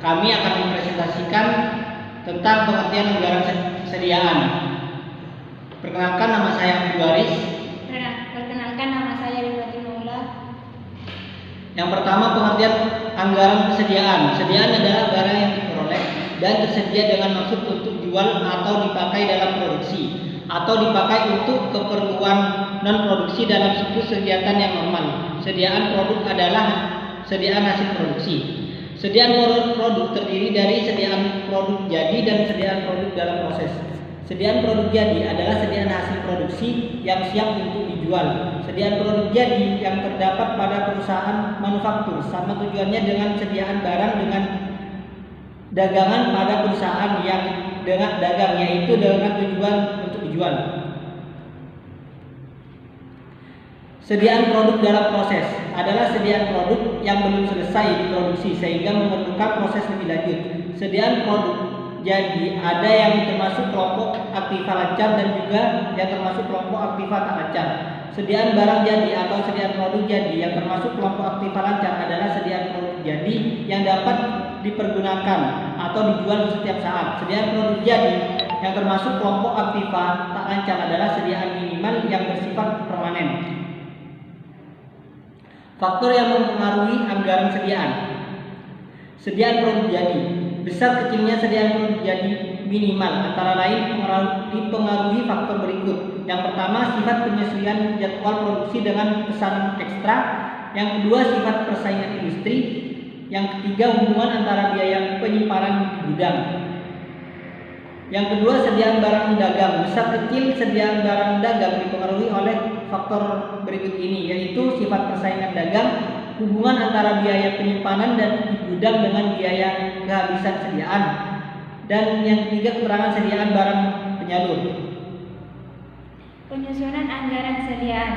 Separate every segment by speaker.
Speaker 1: kami akan mempresentasikan tentang pengertian anggaran sediaan. Perkenalkan, nama saya Abdul Waris.
Speaker 2: Perkenalkan, nama saya Rifati Maula.
Speaker 1: Yang pertama, pengertian anggaran kesediaan. Sediaan adalah barang yang diperoleh dan tersedia dengan maksud untuk dijual atau dipakai dalam produksi, atau dipakai untuk keperluan non-produksi dalam siklus kegiatan yang normal. Sediaan produk adalah sediaan hasil produksi. Sediaan produk terdiri dari sediaan produk jadi dan sediaan produk dalam proses. Sediaan produk jadi adalah sediaan hasil produksi yang siap untuk dijual. Sediaan produk jadi yang terdapat pada perusahaan manufaktur sama tujuannya dengan sediaan barang dengan dagangan pada perusahaan yang dengan dagang, yaitu dengan tujuan untuk dijual. Sediaan produk dalam proses adalah sediaan produk yang belum selesai diproduksi sehingga memerlukan proses lebih lanjut. Sediaan produk jadi ada yang termasuk kelompok aktiva lancar dan juga yang termasuk kelompok aktiva tak lancar. Sediaan barang jadi atau sediaan produk jadi yang termasuk kelompok aktiva lancar adalah sediaan produk jadi yang dapat dipergunakan atau dijual setiap saat. Sediaan produk jadi yang termasuk kelompok aktiva tak lancar adalah sediaan minimal yang bersifat permanen. Faktor yang mempengaruhi anggaran sediaan. Sediaan produk jadi. Besar kecilnya sediaan produk jadi minimal antara lain dipengaruhi faktor berikut. Yang pertama, sifat penyesuaian jadwal produksi dengan pesanan ekstra. Yang kedua, sifat persaingan industri. Yang ketiga, hubungan antara biaya penyimpanan di gudang. Yang kedua, sediaan barang dagang. Besar kecil sediaan barang dagang dipengaruhi oleh faktor berikut ini, yaitu sifat persaingan dagang, hubungan antara biaya penyimpanan dan di gudang dengan biaya kehabisan sediaan, dan yang ketiga, keterangan sediaan barang penyalur.
Speaker 2: Penyusunan anggaran sediaan.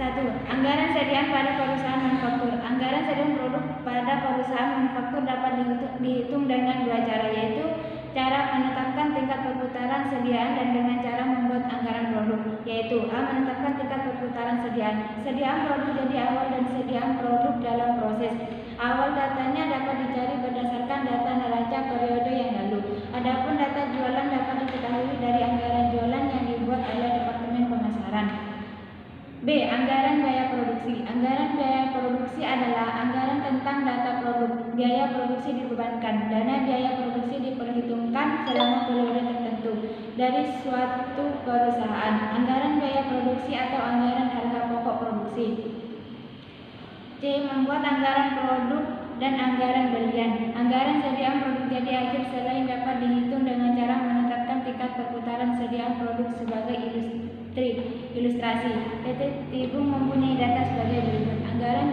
Speaker 2: 1. Anggaran sediaan pada perusahaan manufaktur. Anggaran sediaan produk pada perusahaan manufaktur dapat dihitung dengan dua cara, yaitu cara menetapkan tingkat perputaran sediaan dan dengan cara membuat anggaran produk, yaitu A. Menetapkan tingkat perputaran sediaan. Sediaan produk jadi awal dan sediaan produk dalam proses. Awal datanya dapat dicari berdasarkan data neraca periode yang lalu. Adapun data jualan dapat diketahui dari anggaran jualan yang dibuat oleh Departemen Pemasaran. B. Anggaran biaya produksi. Anggaran biaya produksi adalah anggaran tentang data produk. Biaya produksi dibebankan. Dana biaya produksi diperhitungkan selama periode tertentu dari suatu perusahaan. Anggaran biaya produksi atau anggaran harga pokok produksi. C. Membuat anggaran produk dan anggaran belian. Anggaran sediaan produk jadi akhir selain dapat dihitung dengan cara menetapkan tingkat perputaran sediaan produk sebagai ilustrasi. PT Tibung mempunyai data sebagai berikut. Anggaran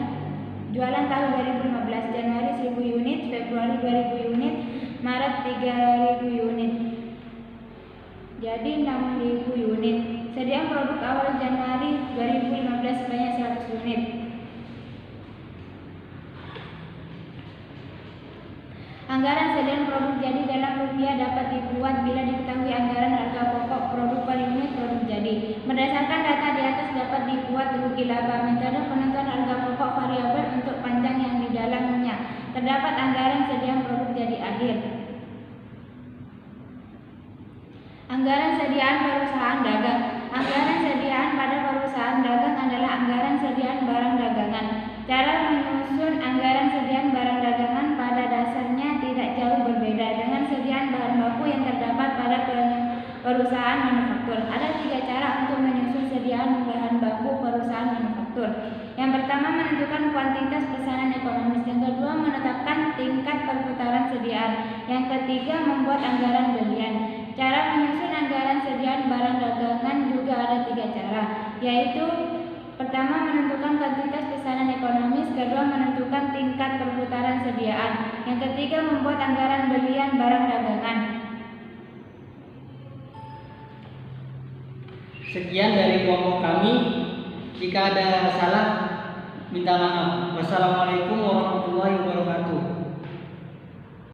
Speaker 2: jualan tahun 2015, Januari 1000 unit, Februari 2000 unit, Maret 3000 unit. Jadi 6000 unit. Sediaan produk awal Januari 2015 sebanyak 100 unit. Anggaran sediaan produk jadi dalam rupiah dapat dibuat bila diketahui anggaran harga pokok produk per unit produk jadi. Berdasarkan data di atas dapat dibuat rugi laba. Metode penentuan harga pokok variabel untuk panjang yang di dalamnya terdapat anggaran sediaan produk jadi akhir. Anggaran sediaan perusahaan dagang. Anggaran sediaan pada perusahaan dagang adalah anggaran sediaan barang dagangan. Cara menyusun anggaran sediaan barang dagangan pada dasarnya tidak jauh berbeda dengan sediaan bahan baku yang terdapat pada perusahaan manufaktur. Ada 3 cara untuk menyusun sediaan bahan baku perusahaan manufaktur. Yang pertama, menentukan kuantitas pesanan ekonomis. Yang kedua, menetapkan tingkat perputaran sediaan. Yang ketiga, membuat anggaran belian. Cara menyusun anggaran sediaan barang dagangan juga ada 3 cara, yaitu pertama, menentukan kuantitas pesanan ekonomis. Kedua, menentukan tingkat perputaran sediaan. Yang ketiga, membuat anggaran belian barang dagangan.
Speaker 1: Sekian dari kelompok kami. Jika ada salah, minta maaf. Wassalamualaikum warahmatullahi wabarakatuh.